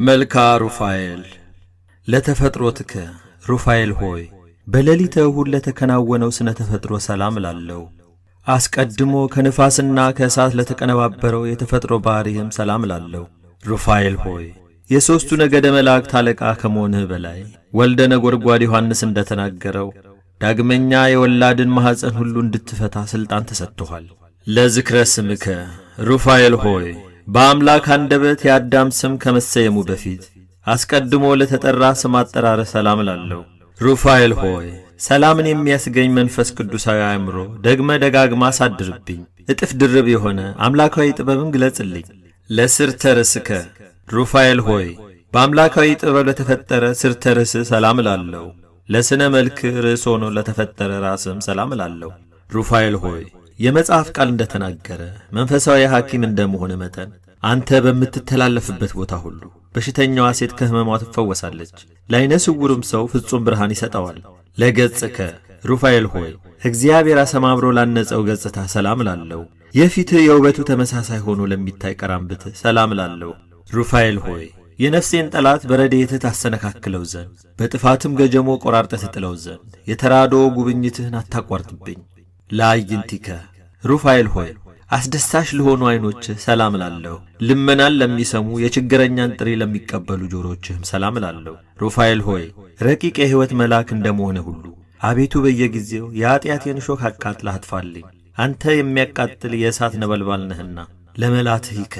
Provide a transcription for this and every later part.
መልክዓ ሩፋኤል ለተፈጥሮትከ ሩፋኤል ሆይ በሌሊተ እሁድ ለተከናወነው ስነ ተፈጥሮ ሰላም ላለው አስቀድሞ ከንፋስና ከእሳት ለተቀነባበረው የተፈጥሮ ባህሪህም ሰላም ላለው ሩፋኤል ሆይ የሦስቱ ነገደ መላእክት አለቃ ከመሆንህ በላይ ወልደ ነጎድጓድ ዮሐንስ እንደተናገረው ዳግመኛ የወላድን ማኅፀን ሁሉ እንድትፈታ ሥልጣን ተሰጥቶሃል። ለዝክረ ስምከ ሩፋኤል ሆይ በአምላክ አንደበት የአዳም ስም ከመሰየሙ በፊት አስቀድሞ ለተጠራ ስም አጠራረ ሰላም ላለው ሩፋኤል ሆይ ሰላምን የሚያስገኝ መንፈስ ቅዱሳዊ አእምሮ ደግመ ደጋግማ አሳድርብኝ። እጥፍ ድርብ የሆነ አምላካዊ ጥበብን ግለጽልኝ። ለስርተ ርስከ ሩፋኤል ሆይ በአምላካዊ ጥበብ ለተፈጠረ ስርተ ርስ ሰላም ላለው ለስነ መልክ ርዕስ ሆኖ ለተፈጠረ ራስም ሰላም ላለው ሩፋኤል ሆይ የመጽሐፍ ቃል እንደተናገረ መንፈሳዊ ሐኪም እንደመሆነ መጠን አንተ በምትተላለፍበት ቦታ ሁሉ በሽተኛዋ ሴት ከሕመሟ ትፈወሳለች፣ ለዓይነ ስውሩም ሰው ፍጹም ብርሃን ይሰጠዋል። ለገጽከ ሩፋኤል ሆይ እግዚአብሔር አሰማምሮ ላነጸው ገጽታ ሰላም ላለው የፊትህ የውበቱ ተመሳሳይ ሆኖ ለሚታይ ቀራንብትህ ሰላም ላለው ሩፋኤል ሆይ የነፍሴን ጠላት በረድኤትህ ታሰነካክለው ዘንድ በጥፋትም ገጀሞ ቆራርጠህ ትጥለው ዘንድ የተራድኦ ጉብኝትህን አታቋርጥብኝ። ለአዕይንቲከ ሩፋኤል ሆይ አስደሳች ለሆኑ ዐይኖችህ ሰላም ላለው ልመናን ለሚሰሙ የችግረኛን ጥሪ ለሚቀበሉ ጆሮችህም ሰላም ላለው ሩፋኤል ሆይ ረቂቅ የሕይወት መልአክ እንደመሆነ ሁሉ አቤቱ በየጊዜው የኀጢአቴን እሾህ አቃጥለህ አጥፋልኝ። አንተ የሚያቃጥል የእሳት ነበልባል ነህና። ለመላትሂከ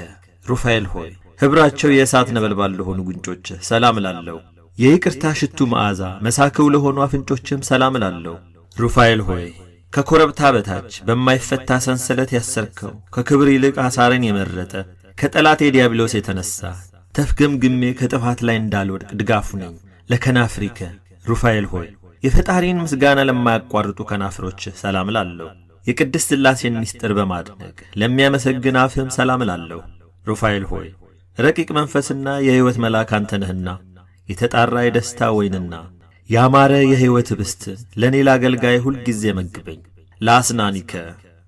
ሩፋኤል ሆይ ኅብራቸው የእሳት ነበልባል ለሆኑ ጉንጮችህ ሰላም ላለው የይቅርታ ሽቱ መዓዛ መሳክው ለሆኑ አፍንጮችህም ሰላም ላለው ሩፋኤል ሆይ ከኮረብታ በታች በማይፈታ ሰንሰለት ያሰርከው ከክብር ይልቅ አሳርን የመረጠ ከጠላቴ ዲያብሎስ የተነሣ ተፍገምግሜ ከጥፋት ላይ እንዳልወድቅ ድጋፉ ነኝ። ለከናፍሪከ ሩፋኤል ሆይ የፈጣሪን ምስጋና ለማያቋርጡ ከናፍሮችህ ሰላም ላለው የቅድስት ሥላሴን ምስጢር በማድነቅ ለሚያመሰግን አፍህም ሰላም ላለው ሩፋኤል ሆይ ረቂቅ መንፈስና የሕይወት መልአክ አንተ ነህና የተጣራ የደስታ ወይንና ያማረ የሕይወት ኅብስት ለኔ ለአገልጋይ ሁል ጊዜ መግበኝ። ለአስናኒከ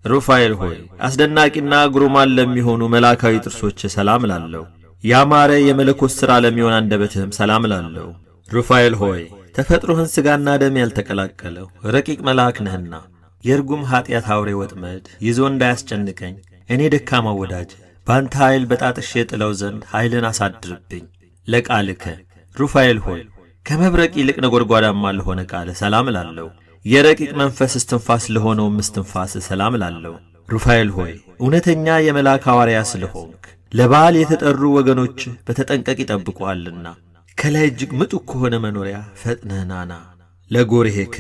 ሩፋኤል ሆይ አስደናቂና ግሩማን ለሚሆኑ መላካዊ ጥርሶች ሰላም ላለው ያማረ የመለኮት ሥራ ለሚሆን አንደበትህም ሰላም ላለው ሩፋኤል ሆይ ተፈጥሮህን ሥጋና ደም ያልተቀላቀለው ረቂቅ መልአክ ነህና የርጉም ኀጢአት አውሬ ወጥመድ ይዞ እንዳያስጨንቀኝ እኔ ደካማ ወዳጅ ባንተ ኃይል በጣጥሼ ጥለው ዘንድ ኃይልን አሳድርብኝ። ለቃልከ ሩፋኤል ሆይ ከመብረቅ ይልቅ ነጎድጓዳማ ለሆነ ቃል ሰላም ላለው የረቂቅ መንፈስ እስትንፋስ ለሆነውም እስትንፋስ ሰላም ላለው ሩፋኤል ሆይ እውነተኛ የመልአክ ሐዋርያ ስለሆንክ ለበዓል የተጠሩ ወገኖች በተጠንቀቅ ይጠብቁሃልና ከላይ እጅግ ምጡቅ ከሆነ መኖሪያ ፈጥነህ ናና። ለጎርሄከ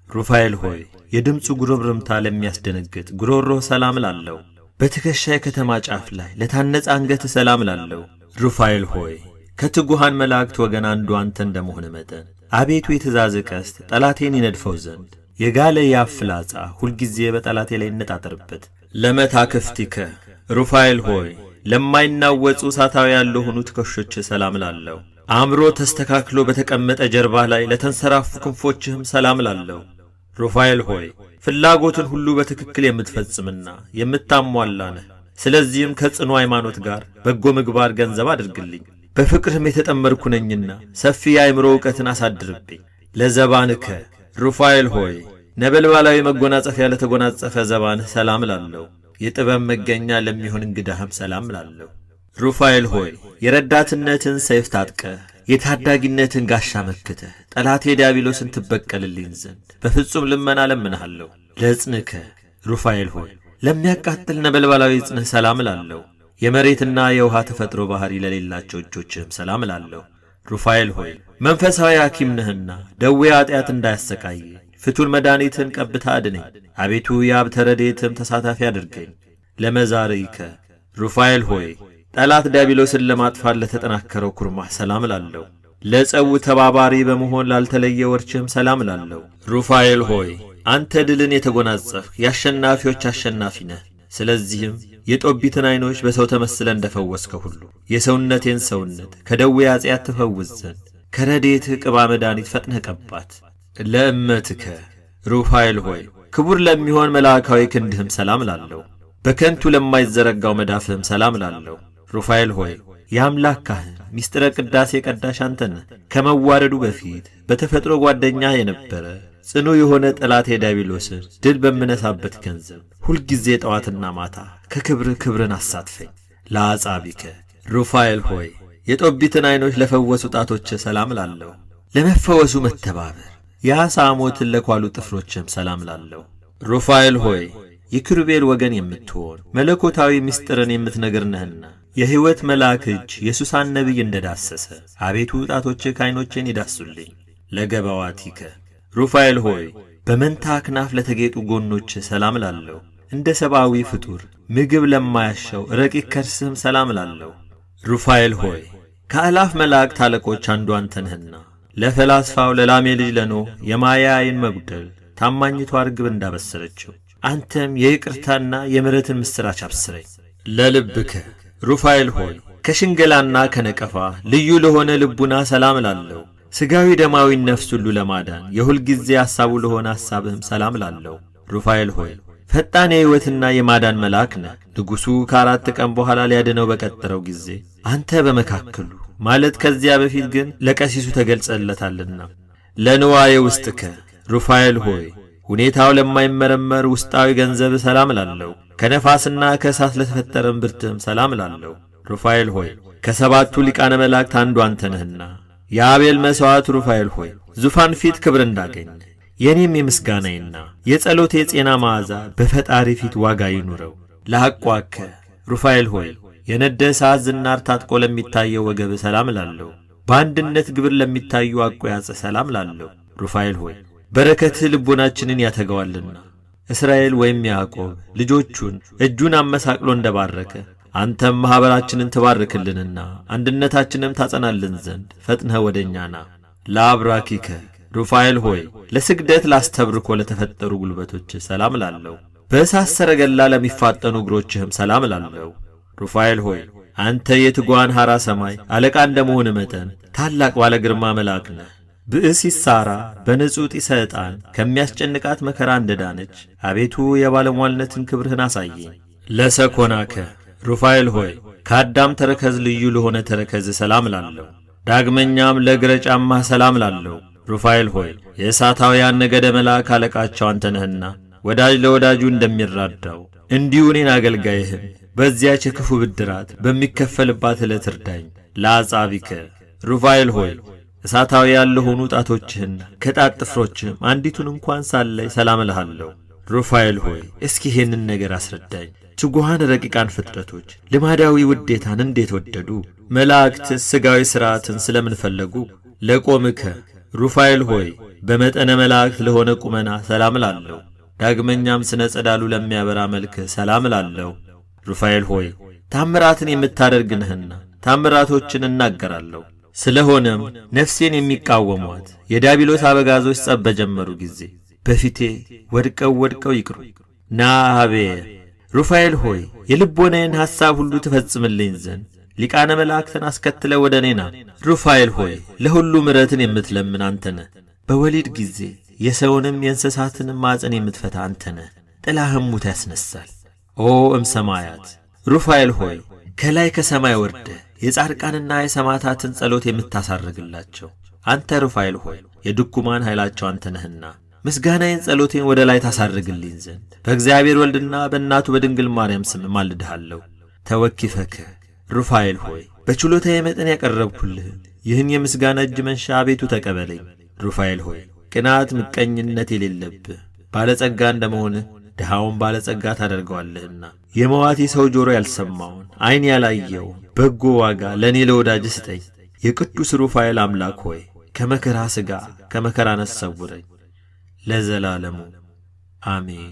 ሩፋኤል ሆይ የድምፁ ጉርምርምታ ለሚያስደነግጥ ጉሮሮህ ሰላም ላለው በትከሻ የከተማ ጫፍ ላይ ለታነጸ አንገት ሰላም ላለው ሩፋኤል ሆይ ከትጉሃን መላእክት ወገን አንዱ አንተ እንደመሆነ መጠን አቤቱ የትእዛዝ ቀስት ጠላቴን ይነድፈው ዘንድ የጋለ የአፍ ፍላጻ ሁልጊዜ በጠላቴ ላይ ይነጣጠርበት። ለመታክፍቲከ ሩፋኤል ሆይ ለማይናወጹ እሳታውያን ለሆኑ ትከሾች ሰላም ላለው አእምሮ ተስተካክሎ በተቀመጠ ጀርባ ላይ ለተንሰራፉ ክንፎችህም ሰላም ላለው ሩፋኤል ሆይ ፍላጎትን ሁሉ በትክክል የምትፈጽምና የምታሟላ ነህ። ስለዚህም ከጽኑ ሃይማኖት ጋር በጎ ምግባር ገንዘብ አድርግልኝ። በፍቅርህም የተጠመርኩ ነኝና ሰፊ የአእምሮ ዕውቀትን አሳድርብኝ። ለዘባንከ ሩፋኤል ሆይ ነበልባላዊ መጎናጸፊያ ለተጎናጸፈ ዘባንህ ሰላም ላለው የጥበብ መገኛ ለሚሆን እንግዳህም ሰላም ላለው ሩፋኤል ሆይ የረዳትነትን ሰይፍ ታጥቀህ የታዳጊነትን ጋሻ መክተህ ጠላቴ ዲያብሎስን ትበቀልልኝ ዘንድ በፍጹም ልመና ለምንሃለሁ። ለዕጽንከ ሩፋኤል ሆይ ለሚያቃጥል ነበልባላዊ ዕጽንህ ሰላም ላለው የመሬትና የውሃ ተፈጥሮ ባህሪ ለሌላቸው እጆችህም ሰላም ላለው ሩፋኤል ሆይ መንፈሳዊ ሐኪም ነህና ደዌ ኀጢአት እንዳያሰቃይ ፍቱን መድኃኒትን ቀብታ አድነኝ። አቤቱ የአብ ተረድኤትም ተሳታፊ አድርገኝ። ለመዛርኢከ ሩፋኤል ሆይ ጠላት ዲያብሎስን ለማጥፋት ለተጠናከረው ኩርማህ ሰላም ላለው ለጸው ተባባሪ በመሆን ላልተለየ ወርችህም ሰላም ላለው ሩፋኤል ሆይ አንተ ድልን የተጎናጸፍህ የአሸናፊዎች አሸናፊ ነህ። ስለዚህም የጦቢትን ዐይኖች በሰው ተመስለ እንደፈወስከው ሁሉ የሰውነቴን ሰውነት ከደዌ ኀጢአት ትፈውስ ዘንድ ከረድኤትህ ቅባ መድኃኒት ፈጥነህ ቀባት። ለእመትከ ሩፋኤል ሆይ ክቡር ለሚሆን መልአካዊ ክንድህም ሰላም ላለው በከንቱ ለማይዘረጋው መዳፍህም ሰላም ላለው ሩፋኤል ሆይ የአምላክ ካህን ሚስጥረ ቅዳሴ ቀዳሽ አንተ ነህ። ከመዋረዱ በፊት በተፈጥሮ ጓደኛ የነበረ ጽኑ የሆነ ጠላት የዲያብሎስን ድል በምነሳበት ገንዘብ ሁልጊዜ ጠዋትና ማታ ክብርን አሳትፈኝ። ለአጻቢከ ሩፋኤል ሆይ የጦቢትን ዓይኖች ለፈወሱ ጣቶች ሰላም ላለው፣ ለመፈወሱ መተባበር የዓሣ ሞትን ለኳሉ ጥፍሮችም ሰላም ላለው። ሩፋኤል ሆይ የኪሩቤል ወገን የምትሆን መለኮታዊ ምስጢርን የምትነግር ነህና የሕይወት መልአክ እጅ የሱሳን ነቢይ እንደዳሰሰ አቤቱ ጣቶችህ ከዓይኖቼን ይዳሱልኝ። ለገባዋቲከ ሩፋኤል ሆይ በመንታ አክናፍ ለተጌጡ ጎኖች ሰላም ላለው፣ እንደ ሰብአዊ ፍጡር ምግብ ለማያሻው ረቂቅ ከርስህም ሰላም ላለው። ሩፋኤል ሆይ ከአላፍ መላእክት አለቆች አንዱ አንተ ነህና ለፈላስፋው ለላሜ ልጅ ለኖህ የማያይን መጉደል ታማኝቷ ርግብ እንዳበሰረችው አንተም የይቅርታና የምሕረትን ምስራች አብስረኝ። ለልብከ ሩፋኤል ሆይ ከሽንገላና ከነቀፋ ልዩ ለሆነ ልቡና ሰላም ላለው፣ ሥጋዊ ደማዊ ነፍስ ሁሉ ለማዳን የሁል ጊዜ ሐሳቡ ለሆነ ሐሳብህም ሰላም ላለው። ሩፋኤል ሆይ ፈጣን የሕይወትና የማዳን መልአክ ነህ። ንጉሡ ከ4 ቀን በኋላ ሊያድነው በቀጠረው ጊዜ አንተ በመካከሉ ማለት ከዚያ በፊት ግን ለቀሲሱ ተገልጸለታልና። ለንዋየ ውስጥከ ሩፋኤል ሆይ ሁኔታው ለማይመረመር ውስጣዊ ገንዘብ ሰላም ላለው፣ ከነፋስና ከእሳት ለተፈጠረም ብርትም ሰላም ላለው። ሩፋኤል ሆይ ከሰባቱ ሊቃነ መላእክት አንዱ አንተ ነህና የአቤል መሥዋዕት ሩፋኤል ሆይ ዙፋን ፊት ክብር እንዳገኝ የኔም የምስጋናዬና የጸሎቴ የጤና መዓዛ በፈጣሪ ፊት ዋጋ ይኑረው። ለሐቋከ ሩፋኤል ሆይ የነደ እሳት ዝናር ታጥቆ ለሚታየው ወገብ ሰላም ላለው፣ በአንድነት ግብር ለሚታዩ አቆያጽ ሰላም ላለው። ሩፋኤል ሆይ በረከትህ ልቦናችንን ያተገዋልና እስራኤል ወይም ያዕቆብ ልጆቹን እጁን አመሳቅሎ እንደባረከ አንተም ማኅበራችንን ትባርክልንና አንድነታችንም ታጸናልን ዘንድ ፈጥነህ ወደ እኛ ና። ለአብራኪከ ሩፋኤል ሆይ ለስግደት ላስተብርኮ ለተፈጠሩ ጉልበቶች ሰላም ላለው፣ በእሳት ሰረገላ ለሚፋጠኑ እግሮችህም ሰላም ላለው። ሩፋኤል ሆይ አንተ የትጓን ሐራ ሰማይ አለቃ እንደመሆን መጠን ታላቅ ባለ ግርማ መልአክ ነህ። ብእሲት ሳራ በንጹሕ ጢሰ ዕጣን ከሚያስጨንቃት መከራ እንደዳነች አቤቱ የባለሟልነትን ክብርህን አሳየኝ። ለሰኮናከ ሩፋኤል ሆይ ከአዳም ተረከዝ ልዩ ለሆነ ተረከዝ ሰላም ላለው፣ ዳግመኛም ለእግረ ጫማህ ሰላም ላለው። ሩፋኤል ሆይ የእሳታውያን ነገደ መልአክ አለቃቸው አንተ ነህና ወዳጅ ለወዳጁ እንደሚራዳው እንዲሁ እኔን አገልጋይህን በዚያች የክፉ ብድራት በሚከፈልባት ዕለት እርዳኝ። ለአጻቢከ ሩፋኤል ሆይ እሳታውያን ለሆኑ ጣቶችህና ከጣት ጥፍሮችህም አንዲቱን እንኳን ሳላይ ሰላም እልሃለሁ። ሩፋኤል ሆይ እስኪ ይህንን ነገር አስረዳኝ። ትጉሃን ረቂቃን ፍጥረቶች ልማዳዊ ውዴታን እንዴት ወደዱ? መላእክትስ ሥጋዊ ሥርዓትን ስለምን ፈለጉ? ለቆምከ ሩፋኤል ሆይ በመጠነ መላእክት ለሆነ ቁመና ሰላም ላለው፣ ዳግመኛም ስነ ጸዳሉ ለሚያበራ መልክ ሰላም ላለው። ሩፋኤል ሆይ ታምራትን የምታደርግ ነህና ታምራቶችን እናገራለሁ። ስለሆነም ነፍሴን የሚቃወሟት የዲያብሎስ አበጋዞች ጸብ በጀመሩ ጊዜ በፊቴ ወድቀው ይቅሩ። ናሃቤ ሩፋኤል ሆይ የልቦናዬን ሐሳብ ሁሉ ትፈጽምልኝ ዘንድ ሊቃነ መላእክትን አስከትለ ወደ እኔ ና። ሩፋኤል ሆይ ለሁሉ ምሕረትን የምትለምን አንተ ነህ። በወሊድ ጊዜ የሰውንም የእንስሳትንም ማፀን የምትፈታ አንተ ነህ። ጥላህም ሙት ያስነሳል። ኦ እምሰማያት ሩፋኤል ሆይ ከላይ ከሰማይ ወርደህ የጻድቃንና የሰማዕታትን ጸሎት የምታሳርግላቸው አንተ ሩፋኤል ሆይ የድኩማን ኃይላቸው አንተ ነህና ምስጋናዬን ጸሎቴን ወደ ላይ ታሳርግልኝ ዘንድ በእግዚአብሔር ወልድና በእናቱ በድንግል ማርያም ስም ማልድሃለሁ። ተወኪፈከ ሩፋኤል ሆይ በችሎታዬ መጠን ያቀረብኩልህን ይህን የምስጋና እጅ መንሻ አቤቱ ተቀበለኝ። ሩፋኤል ሆይ ቅናት፣ ምቀኝነት የሌለብህ ባለጸጋ እንደመሆንህ ድሃውን ባለጸጋ ታደርገዋለህና የመዋቲ ሰው ጆሮ ያልሰማውን ዓይን ያላየውን በጎ ዋጋ ለእኔ ለወዳጅ ስጠኝ። የቅዱስ ሩፋኤል አምላክ ሆይ ከመከራ ሥጋ ከመከራ ነፍስ ሰውረኝ ለዘላለሙ አሜን።